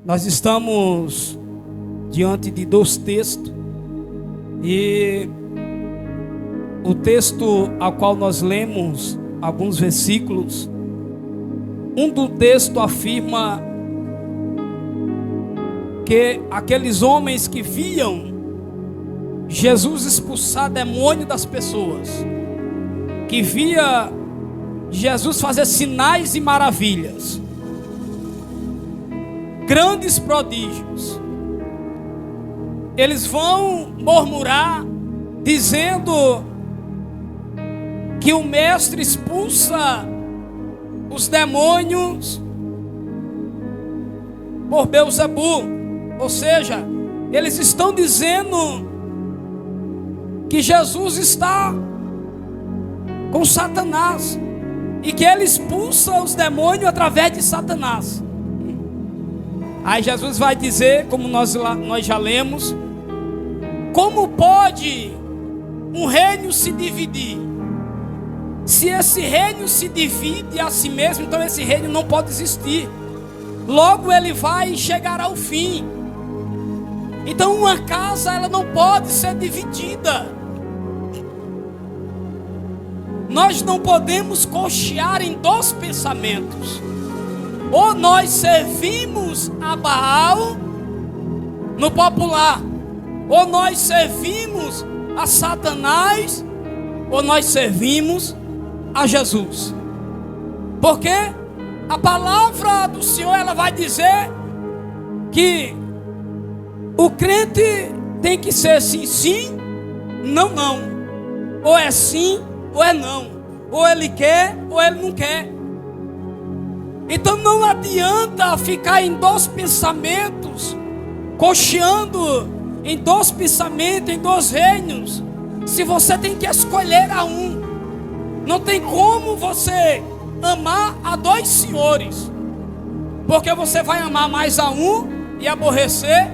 Nós estamos diante de dois textos, e o texto ao qual nós lemos alguns versículos, um do texto afirma que aqueles homens que viam Jesus expulsar demônio das pessoas, que via Jesus fazer sinais e maravilhas, grandes prodígios, eles vão murmurar, dizendo que o mestre expulsa os demônios por Beelzebu. Ou seja, eles estão dizendo que Jesus está com Satanás e que ele expulsa os demônios através de Satanás. Aí Jesus vai dizer, como nós já lemos, como pode um reino se dividir? Se esse reino se divide a si mesmo, então esse reino não pode existir. Logo ele vai chegar ao fim. Então uma casa, ela não pode ser dividida. Nós não podemos cochear em dois pensamentos. Ou nós servimos a Baal no popular, ou nós servimos a Satanás, ou nós servimos a Jesus. Porque a palavra do Senhor, ela vai dizer que o crente tem que ser sim, sim, não, não. Ou é sim, ou é não. Ou ele quer, ou ele não quer. Então não adianta ficar em dois pensamentos, cocheando em dois pensamentos, em dois reinos, se você tem que escolher a um. Não tem como você amar a dois senhores, porque você vai amar mais a um e aborrecer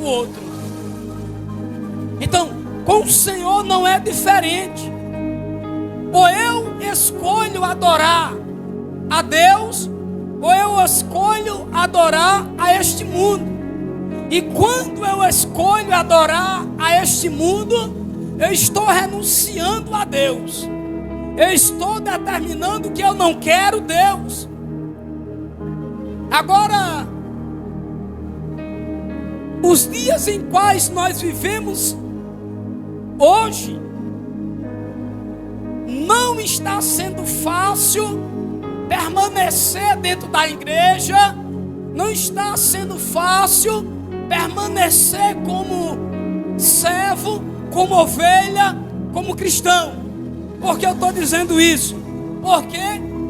o outro. Então, com o Senhor não é diferente. Ou eu escolho adorar a Deus, ou eu escolho adorar a este mundo. E quando eu escolho adorar a este mundo, eu estou renunciando a Deus. Eu estou determinando que eu não quero Deus. Agora, os dias em quais nós vivemos hoje, não está sendo fácil permanecer dentro da igreja, não está sendo fácil permanecer como servo, como ovelha, como cristão. Por que eu estou dizendo isso? Porque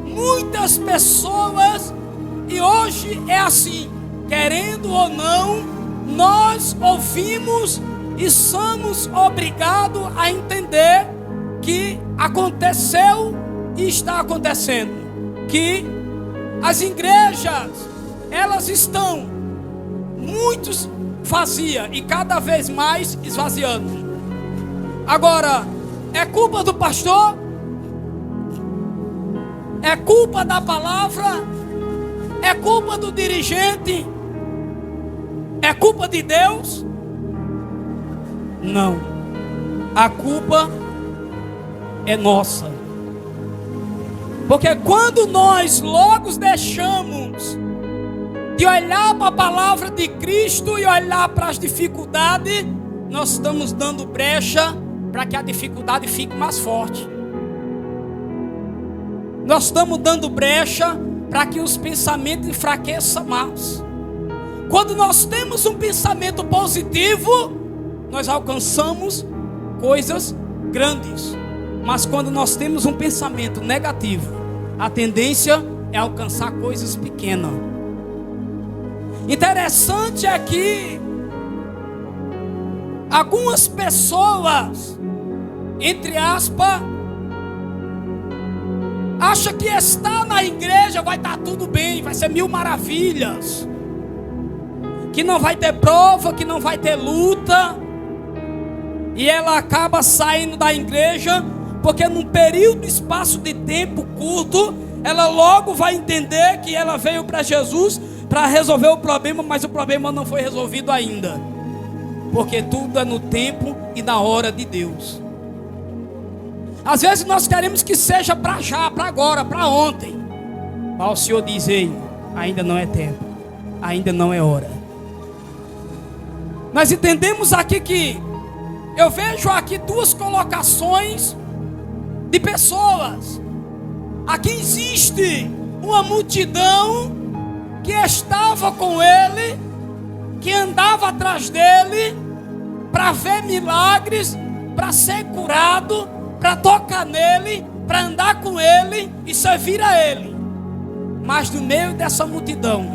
muitas pessoas, e hoje é assim, querendo ou não, nós ouvimos e somos obrigados a entender que aconteceu e está acontecendo. Que as igrejas, elas estão muito vazias e cada vez mais esvaziando. Agora, é culpa do pastor? É culpa da palavra? É culpa do dirigente? É culpa de Deus? Não. A culpa é nossa. Porque quando nós logo deixamos de olhar para a palavra de Cristo e olhar para as dificuldades, nós estamos dando brecha para que a dificuldade fique mais forte. Nós estamos dando brecha para que os pensamentos enfraqueçam mais. Quando nós temos um pensamento positivo, nós alcançamos coisas grandes. Mas quando nós temos um pensamento negativo, a tendência é alcançar coisas pequenas. Interessante é que algumas pessoas, entre aspas, acham que estar na igreja vai estar tudo bem, vai ser mil maravilhas, que não vai ter prova, que não vai ter luta, e ela acaba saindo da igreja, porque num período, espaço de tempo curto, ela logo vai entender que ela veio para Jesus para resolver o problema, mas o problema não foi resolvido ainda. Porque tudo é no tempo e na hora de Deus. Às vezes nós queremos que seja para já, para agora, para ontem. Mas o Senhor diz: ei, ainda não é tempo, ainda não é hora. Nós entendemos aqui que eu vejo aqui duas colocações de pessoas. Aqui existe uma multidão que estava com ele, que andava atrás dele para ver milagres, para ser curado, para tocar nele, para andar com ele e servir a ele. Mas no meio dessa multidão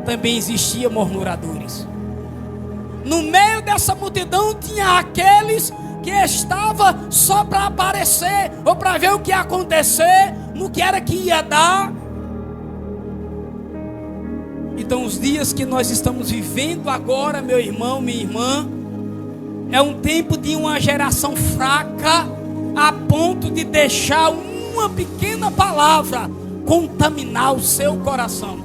também existiam murmuradores. No meio dessa multidão tinha aqueles que estavam só para aparecer, ou para ver o que ia acontecer, no que era que ia dar. Então os dias que nós estamos vivendo agora, meu irmão, minha irmã, é um tempo de uma geração fraca, a ponto de deixar uma pequena palavra contaminar o seu coração.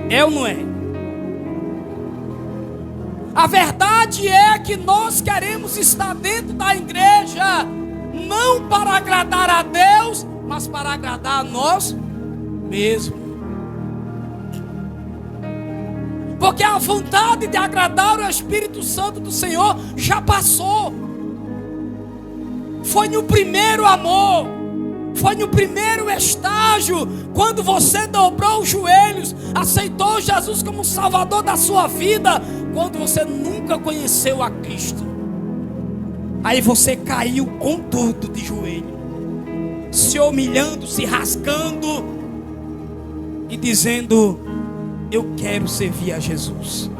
É ou não é? A verdade é que nós queremos estar dentro da igreja, não para agradar a Deus, mas para agradar a nós mesmos. Porque a vontade de agradar o Espírito Santo do Senhor já passou. Foi no primeiro amor, foi no primeiro estágio, quando você dobrou os joelhos, aceitou Jesus como Salvador da sua vida, quando você nunca conheceu a Cristo. Aí você caiu com tudo de joelho, se humilhando, se rasgando e dizendo: eu quero servir a Jesus.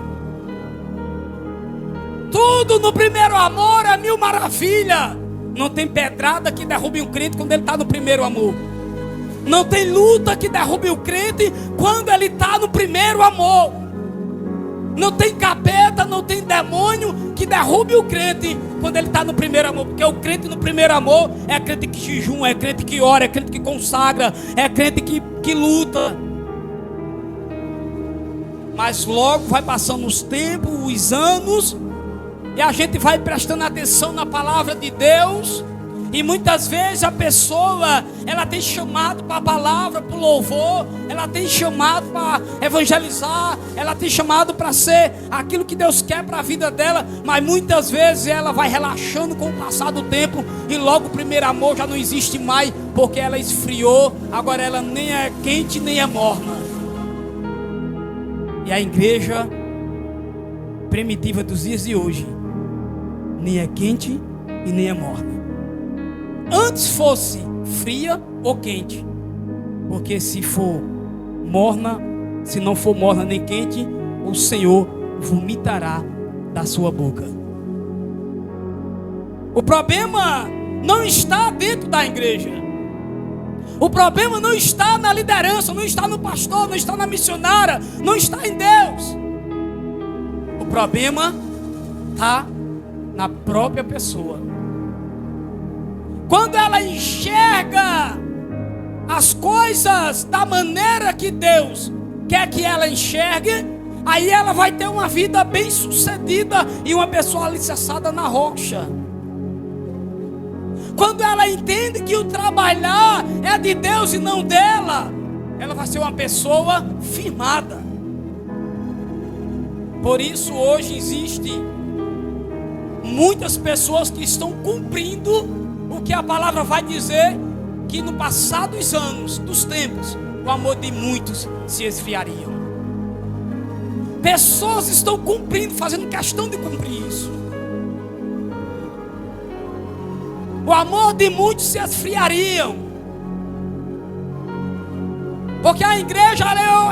Tudo no primeiro amor é mil maravilha. Não tem pedrada que derrube um crente quando ele está no primeiro amor. Não tem luta que derrube o crente quando ele está no primeiro amor. Não tem capeta, não tem demônio que derrube o crente quando ele está no primeiro amor. Porque o crente no primeiro amor é crente que jejum, é crente que ora, é crente que consagra, é crente que luta. Mas logo vai passando os tempos, os anos, e a gente vai prestando atenção na palavra de Deus. E muitas vezes a pessoa, ela tem chamado para a palavra, para o louvor, ela tem chamado para evangelizar, ela tem chamado para ser aquilo que Deus quer para a vida dela. Mas muitas vezes ela vai relaxando com o passar do tempo, e logo o primeiro amor já não existe mais, porque ela esfriou. Agora ela nem é quente nem é morna. E a igreja primitiva dos dias de hoje nem é quente e nem é morna. Antes fosse fria ou quente, porque se for morna, se não for morna nem quente, o Senhor vomitará da sua boca. O problema não está dentro da igreja. O problema não está na liderança, não está no pastor, não está na missionária, não está em Deus. O problema está na própria pessoa. Quando ela enxerga as coisas da maneira que Deus quer que ela enxergue, aí ela vai ter uma vida bem sucedida e uma pessoa alicerçada na rocha. Quando ela entende que o trabalhar é de Deus e não dela, ela vai ser uma pessoa firmada. Por isso hoje existe muitas pessoas que estão cumprindo o que a palavra vai dizer, que no passar dos anos, dos tempos, o amor de muitos se esfriaria. Pessoas estão cumprindo, fazendo questão de cumprir isso. O amor de muitos se esfriariam. Porque a igreja,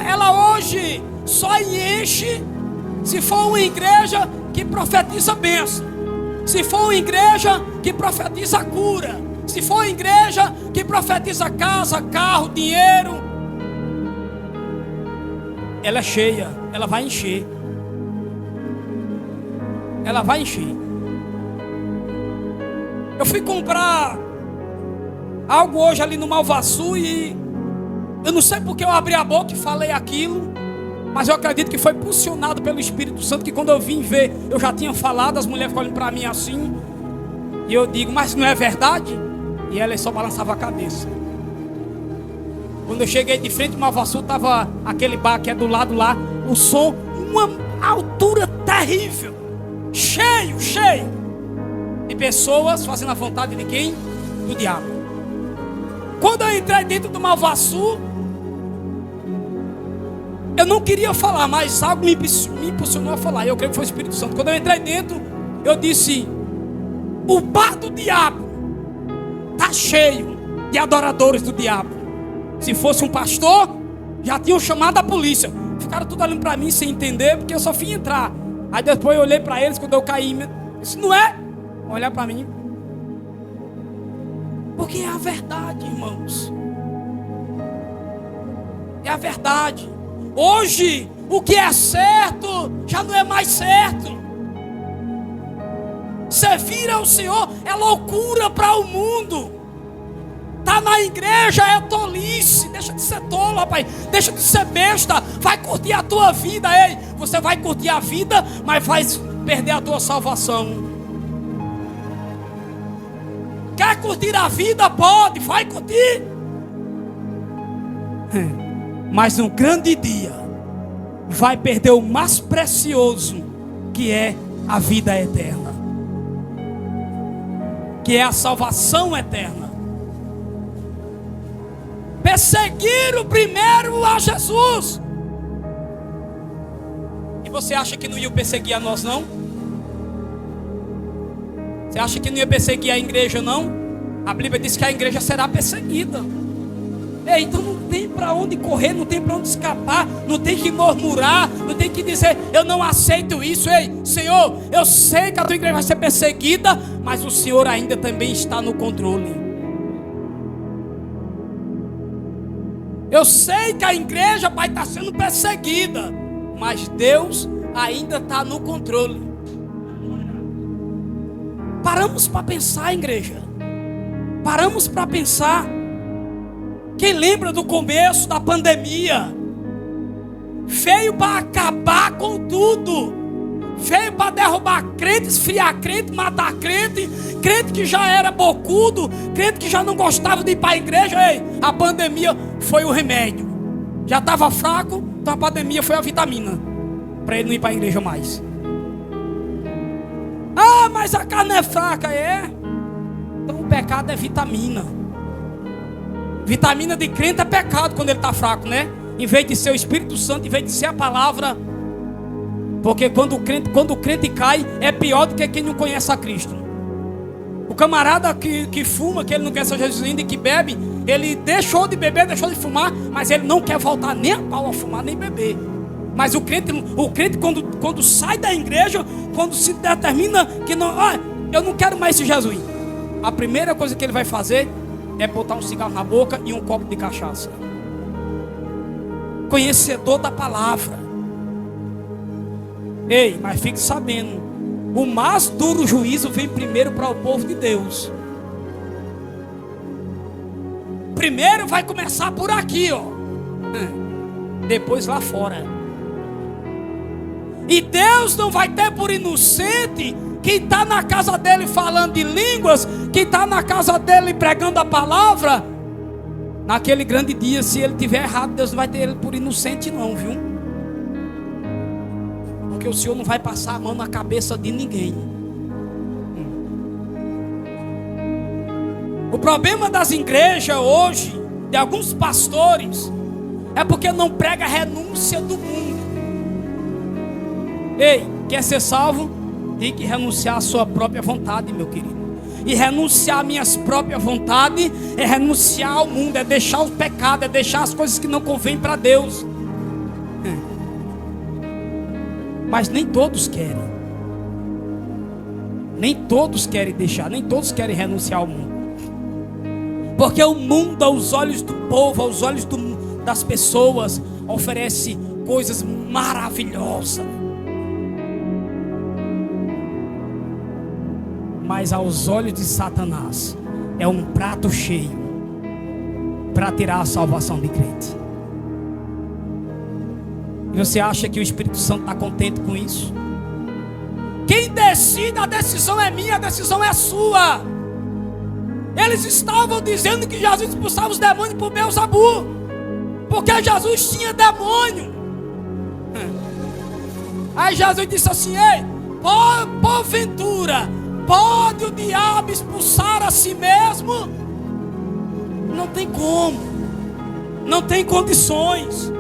ela hoje só enche se for uma igreja que profetiza bênção. Se for uma igreja que profetiza cura. Se for uma igreja que profetiza casa, carro, dinheiro. Ela é cheia, ela vai encher. Ela vai encher. Eu fui comprar algo hoje ali no Malvaçu e Eu não sei porque eu abri a boca e falei aquilo, mas eu acredito que foi impulsionado pelo Espírito Santo, que quando eu vim ver, eu já tinha falado, as mulheres ficam olhando para mim assim, e eu digo, mas não é verdade? E ela só balançava a cabeça. Quando eu cheguei de frente ao Nova Sul, estava aquele bar que é do lado lá, o som, uma altura terrível, cheio, de pessoas fazendo a vontade de quem? Do diabo. Quando eu entrei dentro do Nova Sul, eu não queria falar, mas algo me impulsionou a falar. Eu creio que foi o Espírito Santo. Quando eu entrei dentro, eu disse: o bar do diabo está cheio de adoradores do diabo. Se fosse um pastor, já tinham chamado a polícia. Ficaram tudo olhando para mim sem entender, porque eu só fui entrar. Aí depois eu olhei para eles, quando eu caí, isso não é olhar para mim. Porque é a verdade, irmãos. É a verdade. Hoje, o que é certo já não é mais certo. Servir ao Senhor é loucura para o mundo. Tá na igreja é tolice. Deixa de ser tolo, rapaz. Deixa de ser besta. Vai curtir a tua vida. Ei, você vai curtir a vida, mas vai perder a tua salvação. Quer curtir a vida? Pode, vai curtir. Mas no grande dia vai perder o mais precioso, que é a vida eterna, que é a salvação eterna. Perseguiram primeiro a Jesus. E você acha que não ia perseguir a nós, não? Você acha que não ia perseguir a igreja, não? A Bíblia diz que a igreja será perseguida. Ei, então não tem para onde correr, não tem para onde escapar, não tem que murmurar, não tem que dizer, eu não aceito isso. Ei, Senhor, eu sei que a tua igreja vai ser perseguida, mas o Senhor ainda também está no controle. Eu sei que a igreja vai estar sendo perseguida, mas Deus ainda está no controle. Paramos para pensar, igreja. Paramos para pensar. Quem lembra do começo da pandemia? Veio para acabar com tudo. Veio para derrubar crente, esfriar crente, matar crente. Crente que já era bocudo, crente que já não gostava de ir para a igreja. Ei, a pandemia foi o remédio. Já estava fraco, então a pandemia foi a vitamina para ele não ir para a igreja mais. Ah, mas a carne é fraca, é? Então o pecado é vitamina. Vitamina de crente é pecado quando ele está fraco, né? Em vez de ser o Espírito Santo, em vez de ser a palavra. Porque quando o crente cai, é pior do que quem não conhece a Cristo. O camarada que fuma, que ele não quer ser Jesus ainda e que bebe, ele deixou de beber, deixou de fumar, mas ele não quer voltar nem a pau a fumar, nem beber. Mas o crente quando sai da igreja, quando se determina que não, eu não quero mais esse Jesus, a primeira coisa que ele vai fazer é botar um cigarro na boca e um copo de cachaça. Conhecedor da palavra. Ei, mas fique sabendo, o mais duro juízo vem primeiro para o povo de Deus. Primeiro vai começar por aqui, ó. Depois lá fora. E Deus não vai ter por inocente quem está na casa dele falando de línguas, quem está na casa dele pregando a palavra. Naquele grande dia, se ele tiver errado, Deus não vai ter ele por inocente não, viu? Porque o Senhor não vai passar a mão na cabeça de ninguém. O problema das igrejas hoje, de alguns pastores, é porque não prega a renúncia do mundo. Ei, quer ser salvo? Tem que renunciar à sua própria vontade, meu querido. E renunciar às minhas próprias vontades é renunciar ao mundo, é deixar o pecado, é deixar as coisas que não convêm para Deus. Mas nem todos querem. Nem todos querem deixar, nem todos querem renunciar ao mundo. Porque o mundo, aos olhos do povo, aos olhos das pessoas, oferece coisas maravilhosas. Mas aos olhos de Satanás é um prato cheio. para tirar a salvação de crente. E você acha que o Espírito Santo está contente com isso? Quem decide, a decisão é minha, a decisão é sua. Eles estavam dizendo que Jesus expulsava os demônios por Beelzebu, porque Jesus tinha demônio. Aí Jesus disse assim: ei, porventura, pode o diabo expulsar a si mesmo? Não tem como, não tem condições.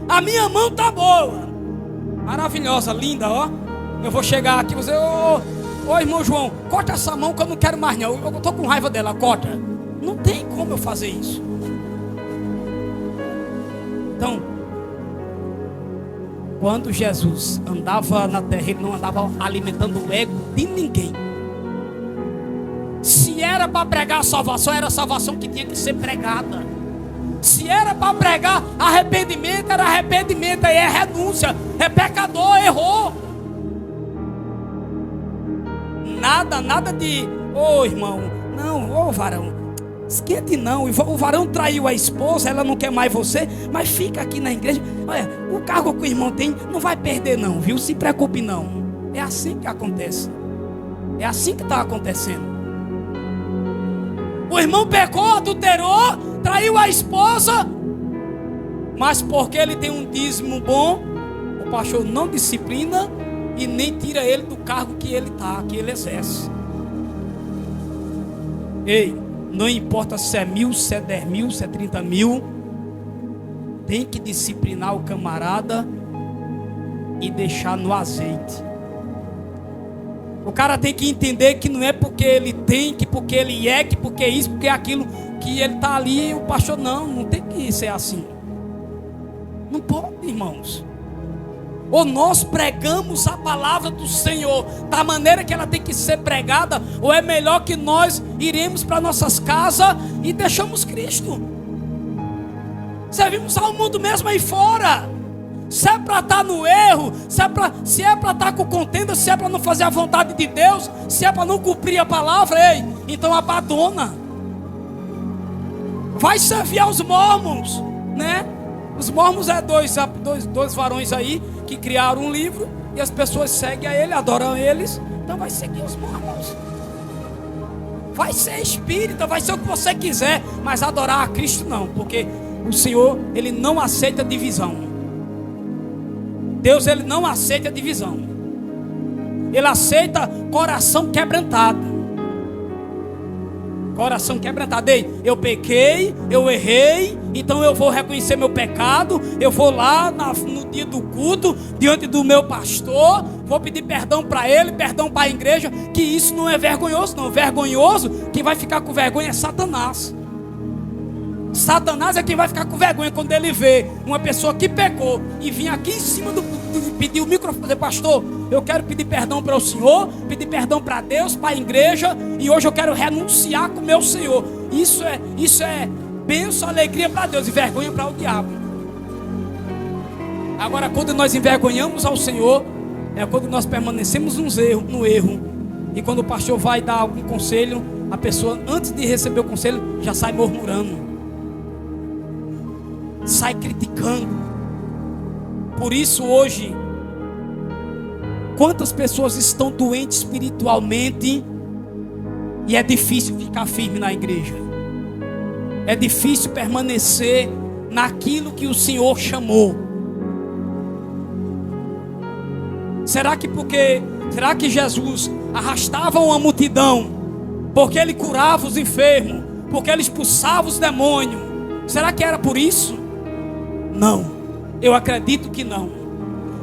A minha mão tá boa, maravilhosa, linda, ó. Eu vou chegar aqui e você, ô irmão João, corta essa mão que eu não quero mais não. Eu tô com raiva dela, corta. Não tem como eu fazer isso. Então, quando Jesus andava na terra, ele não andava alimentando o ego de ninguém. Se era para pregar a salvação, era a salvação que tinha que ser pregada. Se era para pregar arrependimento, era arrependimento, aí é renúncia, é pecador, errou. Nada de, irmão, não, varão, esquente não, o varão traiu a esposa, ela não quer mais você, mas fica aqui na igreja, olha, o cargo que o irmão tem, não vai perder não, viu, se preocupe não. É assim que acontece, é assim que está acontecendo. O irmão pecou, adulterou, traiu a esposa, mas porque ele tem um dízimo bom, o pastor não disciplina e nem tira ele do cargo que ele está, que ele exerce. Ei, não importa se é 1.000, se é 10.000, se é 30.000, tem que disciplinar o camarada e deixar no azeite. O cara tem que entender que não é porque ele tem, que porque ele é, que porque isso, porque é aquilo, que ele está ali e o pastor não tem que ser assim. Não pode, irmãos. Ou nós pregamos a palavra do Senhor da maneira que ela tem que ser pregada, ou é melhor que nós iremos para nossas casas e deixamos Cristo. Servimos ao mundo mesmo aí fora. Se é para estar no erro, se é para estar com contenda, se é para não fazer a vontade de Deus, se é para não cumprir a palavra, ei, então abandona. Vai servir aos mormons, né? Os mormons é dois varões aí que criaram um livro e as pessoas seguem a ele, adoram eles. Então vai seguir os mormons. Vai ser espírita, vai ser o que você quiser, mas adorar a Cristo não, porque o Senhor, ele não aceita divisão. Deus, ele não aceita divisão. Ele aceita coração quebrantado. Coração quebrantado. Ei, eu pequei, eu errei, então eu vou reconhecer meu pecado. Eu vou lá no dia do culto, diante do meu pastor, vou pedir perdão para ele, perdão para a igreja. Que isso não é vergonhoso, não. Vergonhoso, quem vai ficar com vergonha é Satanás. Satanás é quem vai ficar com vergonha quando ele vê uma pessoa que pecou e vir aqui em cima pedir o microfone, dizer: pastor, eu quero pedir perdão para o Senhor, pedir perdão para Deus, para a igreja, e hoje eu quero renunciar com o meu Senhor. Isso é bênção, alegria para Deus e vergonha para o diabo. Agora, quando nós envergonhamos ao Senhor, é quando nós permanecemos no erro, e quando o pastor vai dar algum conselho, a pessoa, antes de receber o conselho, já sai murmurando, sai criticando. Por isso hoje, quantas pessoas estão doentes espiritualmente e é difícil ficar firme na igreja, é difícil permanecer naquilo que o Senhor chamou. Será que Jesus arrastava uma multidão porque ele curava os enfermos, porque ele expulsava os demônios? Será que era por isso? Não, eu acredito que não.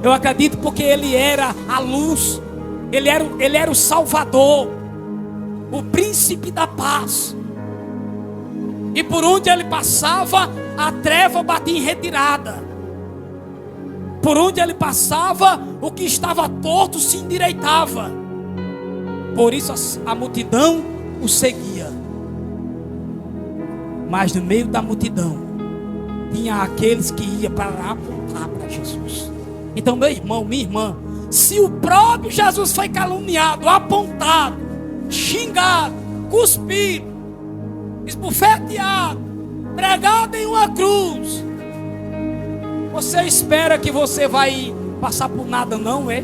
Eu acredito porque ele era a luz, ele era o Salvador, o príncipe da paz. E por onde ele passava, a treva batia em retirada. Por onde ele passava, o que estava torto se endireitava. Por isso a multidão o seguia. Mas no meio da multidão tinha aqueles que iam para apontar para Jesus. Então, meu irmão, minha irmã, se o próprio Jesus foi caluniado, apontado, xingado, cuspido, esbofeteado, pregado em uma cruz, você espera que você vai passar por nada, não é?